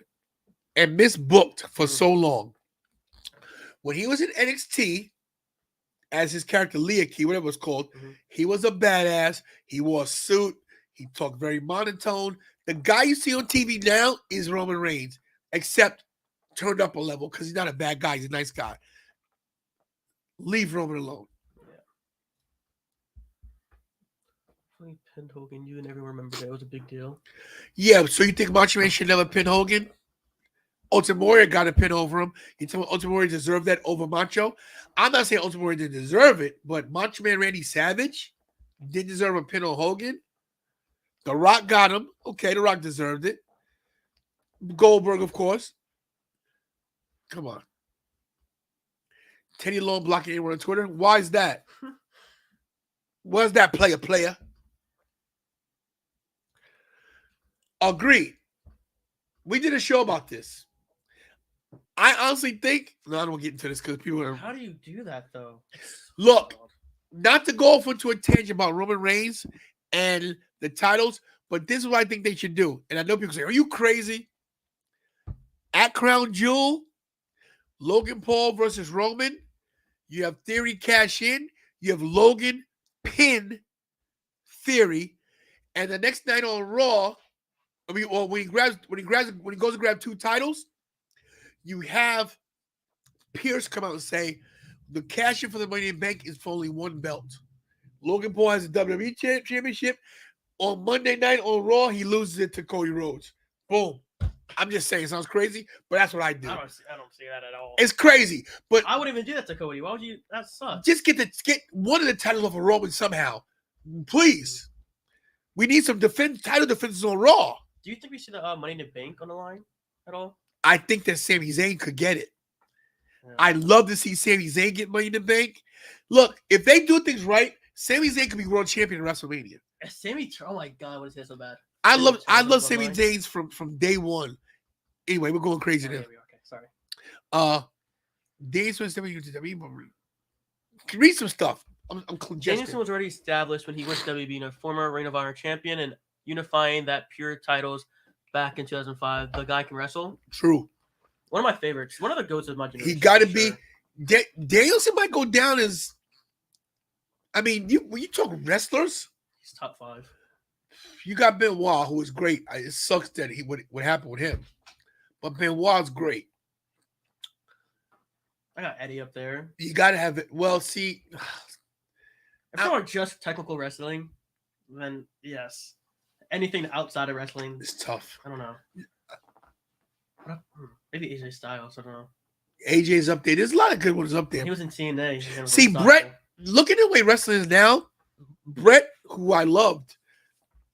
[SPEAKER 2] and misbooked for so long. When he was in NXT, as his character Leakey, whatever it's called, he was a badass. He wore a suit. He talked very monotone. The guy you see on TV now is Roman Reigns, except turned up a level because he's not a bad guy. He's a nice guy. Leave Roman alone.
[SPEAKER 4] He pinned Hogan. You and everyone remember that. It was a big deal.
[SPEAKER 2] Yeah, so you think Macho Man should never pin Hogan? Ultimate Warrior got a pin over him. You tell me Ultimate Warrior deserved that over Macho? I'm not saying Ultimate Warrior didn't deserve it, but Macho Man Randy Savage didn't deserve a pin on Hogan. The Rock got him. Okay, The Rock deserved it. Goldberg, of course. Come on. Teddy Long blocking anyone on Twitter. Why is that? Why is that player? Agreed. We did a show about this. I honestly think, no, I don't get into this because people are.
[SPEAKER 4] How do you do that, though?
[SPEAKER 2] Look, not to go off into a tangent about Roman Reigns and the titles, but this is what I think they should do. And I know people say, are you crazy? At Crown Jewel, Logan Paul versus Roman. You have Theory cash in. You have Logan pin Theory. And the next night on Raw, when he goes to grab 2 titles, you have Pierce come out and say the cash in for the Money in the Bank is for only 1 belt. Logan Paul has a WWE championship. On Monday night on Raw, he loses it to Cody Rhodes. Boom. I'm just saying, it sounds crazy, but that's what I do.
[SPEAKER 4] I don't see that at all.
[SPEAKER 2] It's crazy, but
[SPEAKER 4] I wouldn't even do that to Cody. Why would you? That sucks.
[SPEAKER 2] just get one of the titles off of Roman somehow, please. We need some title defenses on Raw.
[SPEAKER 4] Do you think we see the Money in the Bank on the line at all?
[SPEAKER 2] I think that Sami Zayn could get it.
[SPEAKER 4] Yeah.
[SPEAKER 2] I'd love to see Sami Zayn get Money in the Bank. Look, if they do things right, Sami Zayn could be world champion in WrestleMania.
[SPEAKER 4] Oh my God, what is this so bad?
[SPEAKER 2] I love Sami Zayn from day one. Anyway, we're going crazy now.
[SPEAKER 4] Okay, sorry.
[SPEAKER 2] Danielson read some stuff. I'm congested.
[SPEAKER 4] Danielson was already established when he went to WWE, being a former Ring of Honor champion and unifying that pure titles back in 2005. The guy can wrestle.
[SPEAKER 2] True.
[SPEAKER 4] One of my favorites. One of the goats of my generation.
[SPEAKER 2] He got to
[SPEAKER 4] sure.
[SPEAKER 2] be. Danielson might go down as. I mean, when you talk wrestlers,
[SPEAKER 4] he's top 5.
[SPEAKER 2] You got Benoit, who is great. It sucks that what happened with him, but Benoit's great.
[SPEAKER 4] I got Eddie up there.
[SPEAKER 2] You got to have it. Well, see,
[SPEAKER 4] if you are just technical wrestling, then yes, anything outside of wrestling.
[SPEAKER 2] It's tough.
[SPEAKER 4] I don't know. Maybe AJ Styles. I don't know.
[SPEAKER 2] AJ's up there. There's a lot of good ones up there.
[SPEAKER 4] He was in TNA. He was
[SPEAKER 2] See,
[SPEAKER 4] unstoppable.
[SPEAKER 2] Bret, look at the way wrestling is now. Bret, who I loved,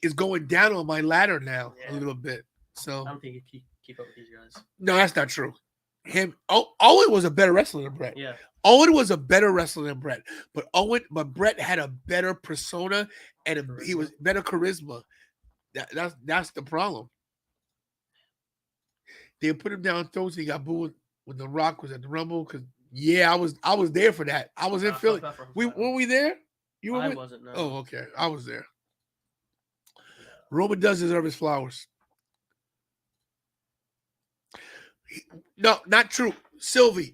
[SPEAKER 2] is going down on my ladder now a little bit. So
[SPEAKER 4] I don't think he can keep up with these guys.
[SPEAKER 2] no, that's not true. Owen was a better wrestler than Bret.
[SPEAKER 4] Yeah.
[SPEAKER 2] Owen was a better wrestler than Bret, but Bret had a better persona and he was better charisma. That's the problem. They put him down throats. He got booed when The Rock was at the Rumble because I was there for that. I was in Philly. Were we there? You were?
[SPEAKER 4] I wasn't. No.
[SPEAKER 2] Oh, okay. I was there. Roman does deserve his flowers. No, not true. Sylvie,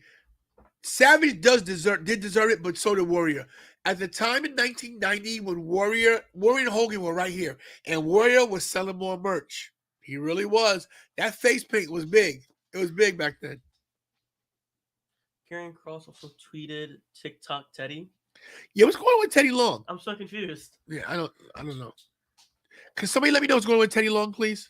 [SPEAKER 2] Savage did deserve it, but so did Warrior. At the time in 1990, when Warrior and Hogan were right here, and Warrior was selling more merch. He really was. That face paint was big. It was big back then.
[SPEAKER 4] Karen Cross also tweeted TikTok Teddy.
[SPEAKER 2] Yeah, what's going on with Teddy Long?
[SPEAKER 4] I'm so confused.
[SPEAKER 2] Yeah, I don't know. Can somebody let me know what's going on with Teddy Long, please?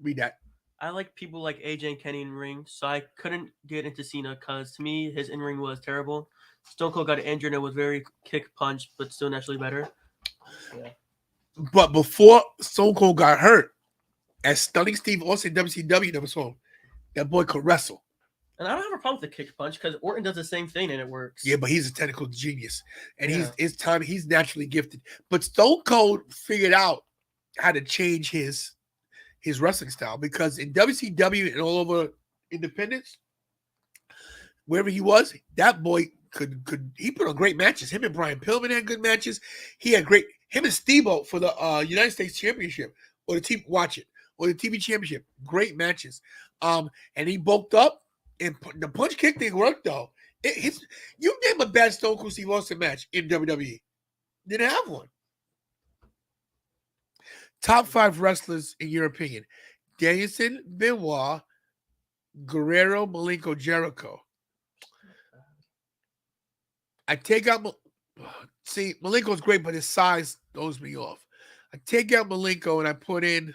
[SPEAKER 2] Read that.
[SPEAKER 4] I like people like AJ and Kenny in ring, so I couldn't get into Cena because to me his in ring was terrible. Stone Cold got injured and it was very kick punch, but still naturally better. Yeah.
[SPEAKER 2] But before Stone Cold got hurt, as Stunning Steve Austin WCW never saw him, that boy could wrestle.
[SPEAKER 4] And I don't have a problem with the kick punch because Orton does the same thing and it works.
[SPEAKER 2] Yeah, but he's a technical genius, and he's naturally gifted. But Stone Cold figured out how to change his wrestling style because in WCW and all over independence, wherever he was, that boy could put on great matches. Him and Brian Pillman had good matches. He had him and Steve-O for the United States Championship or the TV Championship. Great matches. And he bulked up, and the punch kick thing worked though. You name a bad Stone Cold Steve Austin match in WWE. Didn't have one. Top 5 wrestlers in your opinion: Danielson, Benoit, Guerrero, Malenko, Jericho. I take out Malenko's great, but his size throws me off. I take out Malenko and I put in.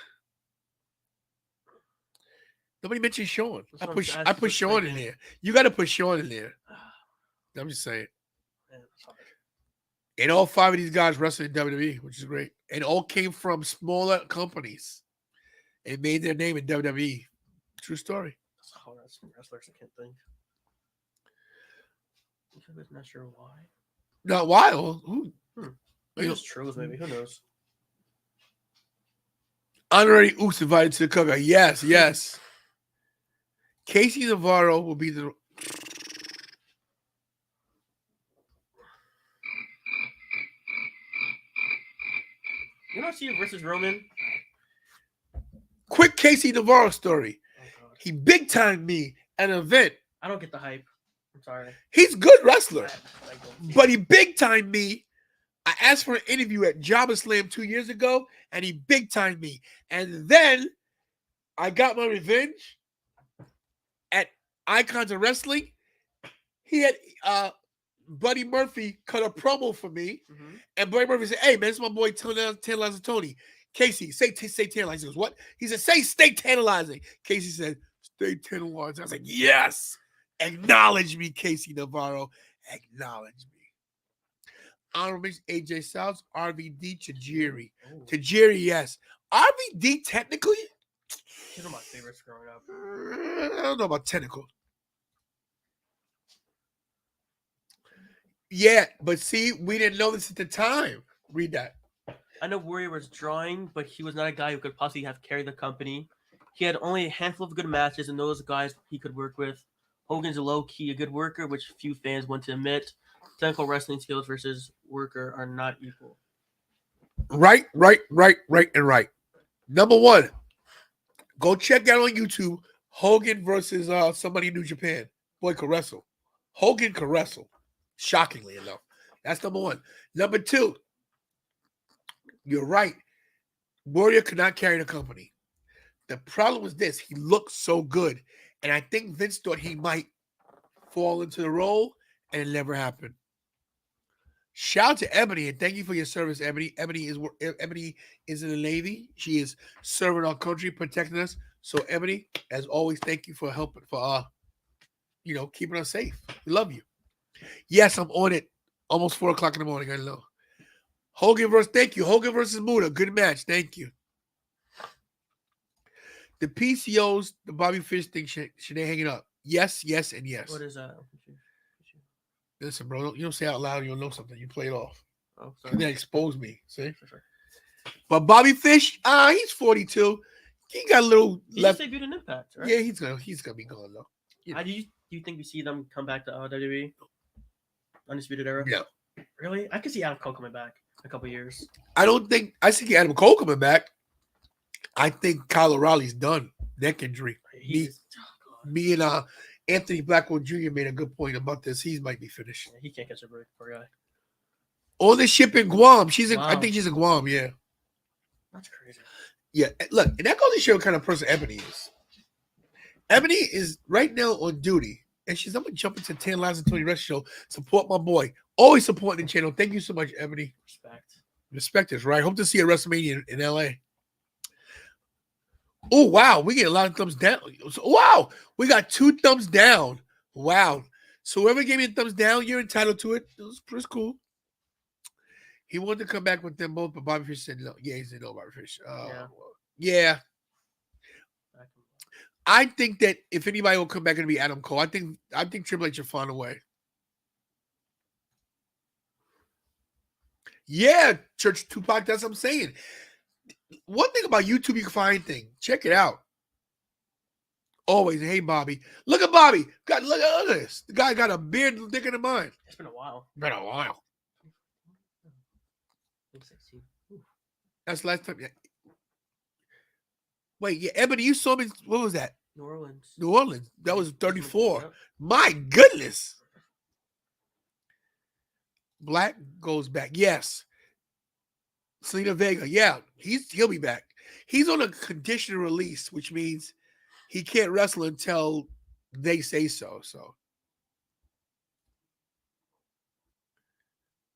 [SPEAKER 2] Nobody mentioned Sean. I put Sean in there. You got to put Sean in there. I'm just saying. And all 5 of these guys wrestled in WWE, which is great. And all came from smaller companies and made their name in WWE. True story.
[SPEAKER 4] That's hard. Some wrestlers I can't think. I'm not sure why.
[SPEAKER 2] Not why? Who?
[SPEAKER 4] Maybe it's Trills, maybe. Who knows?
[SPEAKER 2] Honorary Oops invited to the cookout. Yes. Casey Navarro will be the.
[SPEAKER 4] You don't see versus Roman?
[SPEAKER 2] Quick Casey Navarro story.
[SPEAKER 4] Oh,
[SPEAKER 2] He big timed me at an event.
[SPEAKER 4] I don't get the hype. I'm sorry.
[SPEAKER 2] He's a good wrestler, but he big timed me. I asked for an interview at Jabba Slam 2 years ago, and he big timed me. And then I got my revenge at Icons of Wrestling. He had Buddy Murphy cut a promo for me, and Buddy Murphy said, "Hey man, this is my boy Tantalizing Tony. Casey, say tantalizing." He goes, "What?" He said, "Stay tantalizing." Casey said, "Stay tantalizing." I was like, "Yes, acknowledge me, Casey Navarro. Acknowledge me." Honorable mention: AJ Styles, RVD, Tajiri. Tajiri, yes. RVD technically.
[SPEAKER 4] These are my favorites growing up.
[SPEAKER 2] I don't know about technical. Yeah, but see, we didn't know this at the time. Read that.
[SPEAKER 4] I know Warrior was drawing, but he was not a guy who could possibly have carried the company. He had only a handful of good matches, and those guys he could work with. Hogan's low-key a good worker, which few fans want to admit. Technical wrestling skills versus worker are not equal.
[SPEAKER 2] Right. Number 1, go check out on YouTube Hogan versus somebody in New Japan. Boy could wrestle. Hogan could wrestle. Shockingly enough. That's number 1. Number 2, you're right. Warrior could not carry the company. The problem was this. He looked so good. And I think Vince thought he might fall into the role, and it never happened. Shout out to Ebony and thank you for your service, Ebony. Ebony is in the Navy. She is serving our country, protecting us. So Ebony, as always, thank you for helping keeping us safe. We love you. Yes, I'm on it. Almost 4:00 in the morning. I know. Thank you. Hogan versus Muda. Good match. Thank you. The PCOs, the Bobby Fish thing, should they hang it up? Yes, yes, and yes.
[SPEAKER 4] What is that?
[SPEAKER 2] Listen, bro, you don't say out loud, you'll know something. You play it off.
[SPEAKER 4] Oh,
[SPEAKER 2] You
[SPEAKER 4] sorry.
[SPEAKER 2] didn't expose me. See?
[SPEAKER 4] Sure.
[SPEAKER 2] But Bobby Fish, he's 42. He got a little
[SPEAKER 4] He
[SPEAKER 2] left.
[SPEAKER 4] just debuted an Impact, right?
[SPEAKER 2] Yeah, he's gonna be gone though.
[SPEAKER 4] Do you think we see them come back to WWE? Undisputed Era?
[SPEAKER 2] Yeah.
[SPEAKER 4] Really? I could see Adam Cole coming back in a couple years.
[SPEAKER 2] I see Adam Cole coming back. I think Kyle O'Reilly's done. Neck injury. Me and Anthony Blackwell Jr. made a good point about this. He might be finished.
[SPEAKER 4] Yeah, he can't catch a break, poor guy.
[SPEAKER 2] On the ship in Guam. I
[SPEAKER 4] Wow.
[SPEAKER 2] think she's in Guam, yeah.
[SPEAKER 4] That's crazy.
[SPEAKER 2] Yeah, look, and that goes to show what kind of person Ebony is. Ebony is right now on duty, and I'm going to jump into 10 Lives and 20 Rest Show, support my boy. Always supporting the channel. Thank you so much, Ebony. Respect is right. Hope to see you at WrestleMania in LA. Oh, wow. We get a lot of thumbs down. Wow. We got 2 thumbs down. Wow. So whoever gave me a thumbs down, you're entitled to it. It was pretty cool. He wanted to come back with them both, but Bobby Fish said no. Yeah, he said no, Bobby Fish. Yeah. I think that if anybody will come back, it'll be Adam Cole. I think Triple H will find a way. Yeah, Church Tupac, that's what I'm saying. One thing about YouTube, you can find anything. Check it out. Always. Hey, Bobby. Look at Bobby. God, look at this. The guy got a beard thicker than mine.
[SPEAKER 4] It's been a while.
[SPEAKER 2] Been a while. That's the last time. Yeah. Wait, yeah, Ebony, you saw me. What was that?
[SPEAKER 4] New Orleans.
[SPEAKER 2] New Orleans. That was 34.
[SPEAKER 4] Yep.
[SPEAKER 2] My goodness. Black goes back. Yes. Selena Vega. Yeah, he'll be back. He's on a conditional release, which means he can't wrestle until they say so. So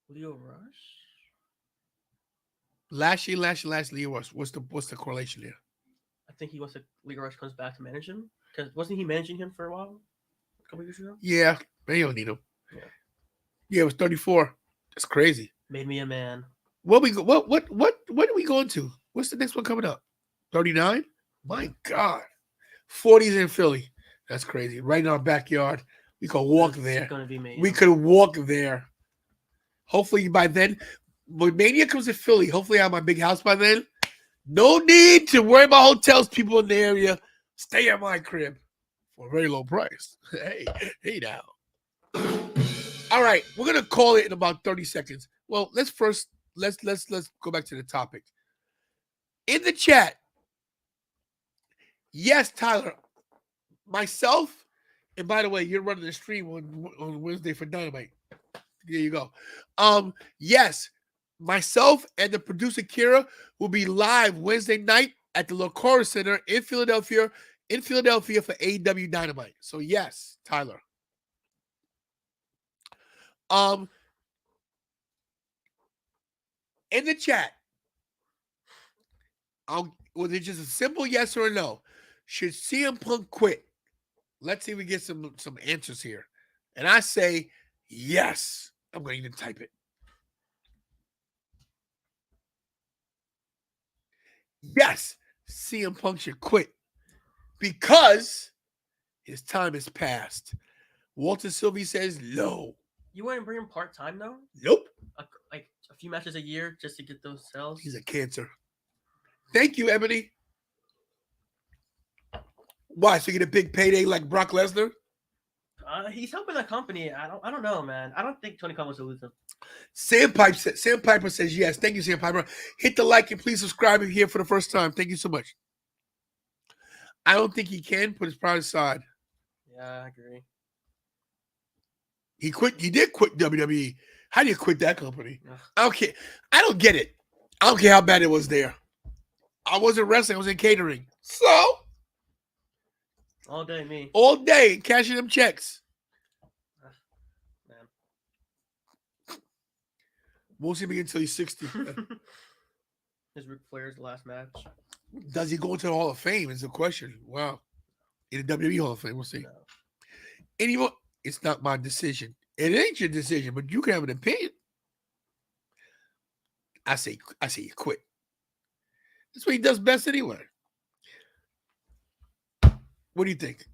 [SPEAKER 4] Leo Rush?
[SPEAKER 2] Lashley, Leo Rush. What's the correlation there?
[SPEAKER 4] I think he wants to. Leo Rush comes back to manage him because wasn't he managing him for a while? A couple years ago.
[SPEAKER 2] Yeah, they don't need him.
[SPEAKER 4] Yeah,
[SPEAKER 2] it was 34. That's crazy.
[SPEAKER 4] Made me a man.
[SPEAKER 2] What are we going to? What's the next one coming up? 39? My God. 40s in Philly. That's crazy. Right in our backyard. We could walk there.
[SPEAKER 4] It's gonna be me.
[SPEAKER 2] We could walk there. Hopefully by then, when Mania comes to Philly, hopefully I have my big house by then. No need to worry about hotels, people in the area. Stay at my crib for a very low price. Hey now. All right, we're gonna call it in about 30 seconds. Well, let's go back to the topic. In the chat, yes, Tyler, myself, and by the way, you're running the stream on Wednesday for Dynamite. There you go. Yes, myself and the producer Kira will be live Wednesday night at the Lacora Center in Philadelphia for AEW Dynamite. So yes, Tyler. In the chat, was it just a simple yes or no? Should CM Punk quit? Let's see if we get some answers here. And I say yes. I'm going to even type it. Yes, CM Punk should quit because his time has passed. Walter Sylvie says no.
[SPEAKER 4] You wouldn't bring him part-time, though?
[SPEAKER 2] Nope.
[SPEAKER 4] Like a few matches a year just to get those sales?
[SPEAKER 2] He's a cancer. Thank you, Ebony. Why? So you get a big payday like Brock Lesnar?
[SPEAKER 4] He's helping the company. I don't know, man. I don't think Tony Khan wants to lose him.
[SPEAKER 2] Sam Piper says yes. Thank you, Sam Piper. Hit the like and please subscribe if you're here for the first time. Thank you so much. I don't think he can put his pride aside.
[SPEAKER 4] Yeah, I agree.
[SPEAKER 2] He did quit WWE. How do you quit that company?
[SPEAKER 4] Ugh.
[SPEAKER 2] I don't care. I don't get it. I don't care how bad it was there. I wasn't wrestling. I was in catering. So
[SPEAKER 4] All day, me.
[SPEAKER 2] all day cashing them checks.
[SPEAKER 4] Man.
[SPEAKER 2] Won't see him again until he's 60.
[SPEAKER 4] His Ric Flair's last match.
[SPEAKER 2] Does he go into the Hall of Fame? Is the question. Wow. In the WWE Hall of Fame, we'll see.
[SPEAKER 4] No.
[SPEAKER 2] Anymore, it's not my decision. It ain't your decision, but you can have an opinion. I say you quit. That's what he does best anyway. What do you think?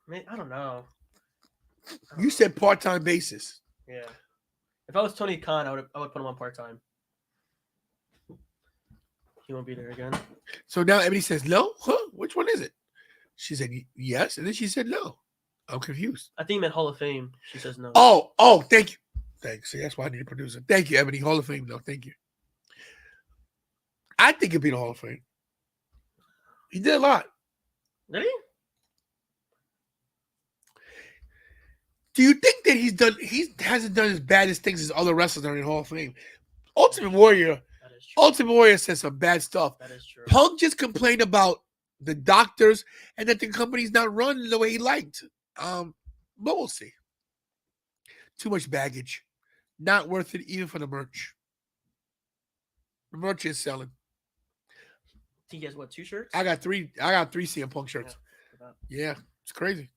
[SPEAKER 4] Man, I don't know.
[SPEAKER 2] You said part-time basis.
[SPEAKER 4] Yeah. If I was Tony Khan, I would put him on part-time. He won't be there again.
[SPEAKER 2] So now everybody says no? Huh? Which one is it? She said yes, and then she said no. I'm confused.
[SPEAKER 4] I think he meant Hall of Fame. She says no.
[SPEAKER 2] Oh, thank you. Thanks. See, that's why I need a producer. Thank you, Ebony. Hall of Fame, no, thank you. I think he'd be in the Hall of Fame. He did a lot.
[SPEAKER 4] Did he?
[SPEAKER 2] Do you think that he hasn't done as bad as things as other wrestlers that are in the Hall of Fame? Ultimate Warrior said some bad stuff.
[SPEAKER 4] That is true.
[SPEAKER 2] Punk just complained about the doctors and that the company's not run the way he liked. But we'll see. Too much baggage. Not worth it even for the merch. The merch is selling.
[SPEAKER 4] He has what, 2 shirts?
[SPEAKER 2] I got three CM Punk shirts. Yeah, it's crazy.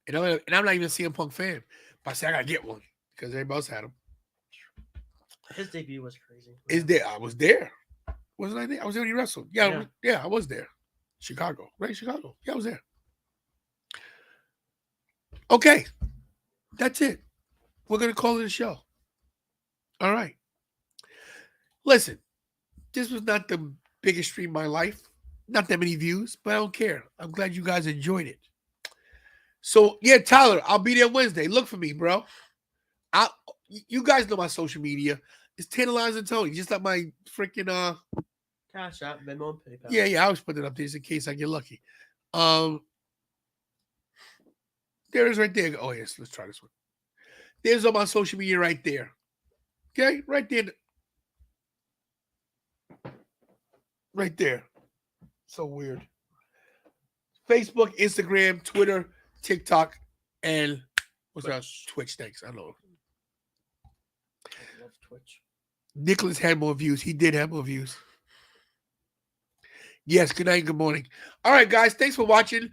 [SPEAKER 2] And I'm not even a CM Punk fan. But I say I gotta get one because everybody else had them.
[SPEAKER 4] His debut was crazy.
[SPEAKER 2] I was there. Wasn't I there? I was there when he wrestled. Yeah, I was there. Chicago. Right? Chicago. Yeah, I was there. Okay. That's it. We're gonna call it a show. All right. Listen, this was not the biggest stream of my life. Not that many views, but I don't care. I'm glad you guys enjoyed it. So, yeah, Tyler, I'll be there Wednesday. Look for me, bro. You guys know my social media. It's Tantalizing Tony, just like my freaking
[SPEAKER 4] Cash App, Venmo, and PayPal.
[SPEAKER 2] Yeah, I always put it up there just in case I get lucky. There it is right there. Oh, yes, let's try this one. There's all my social media right there. Okay, right there. Right there. So weird. Facebook, Instagram, Twitter, TikTok, and what's that? Twitch. Thanks. I know.
[SPEAKER 4] I love Twitch.
[SPEAKER 2] Nicholas had more views. He did have more views. Yes, good night and good morning. All right, guys, thanks for watching.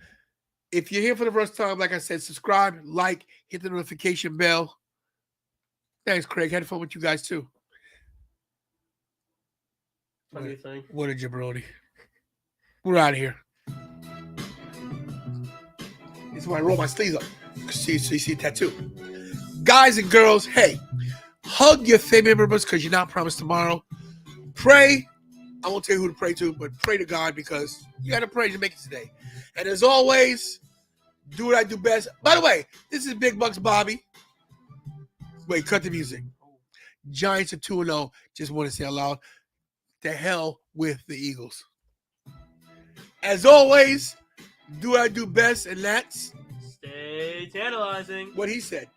[SPEAKER 2] If you're here for the first time, like I said, subscribe, like, hit the notification bell. Thanks, Craig. Had fun with you guys, too.
[SPEAKER 4] What do you think?
[SPEAKER 2] What a jabroni. We're out of here. This is when I roll my sleeves up. So you see a tattoo. Guys and girls, hey, hug your family members because you're not promised tomorrow. Pray. I won't tell you who to pray to, but pray to God because you got to pray to make it today. And as always, do what I do best. By the way, this is Big Bucks Bobby. Wait, cut the music. Giants are 2-0. Just want to say out loud, the hell with the Eagles. As always, do what I do best, and that's
[SPEAKER 4] Stay tantalizing.
[SPEAKER 2] what he said.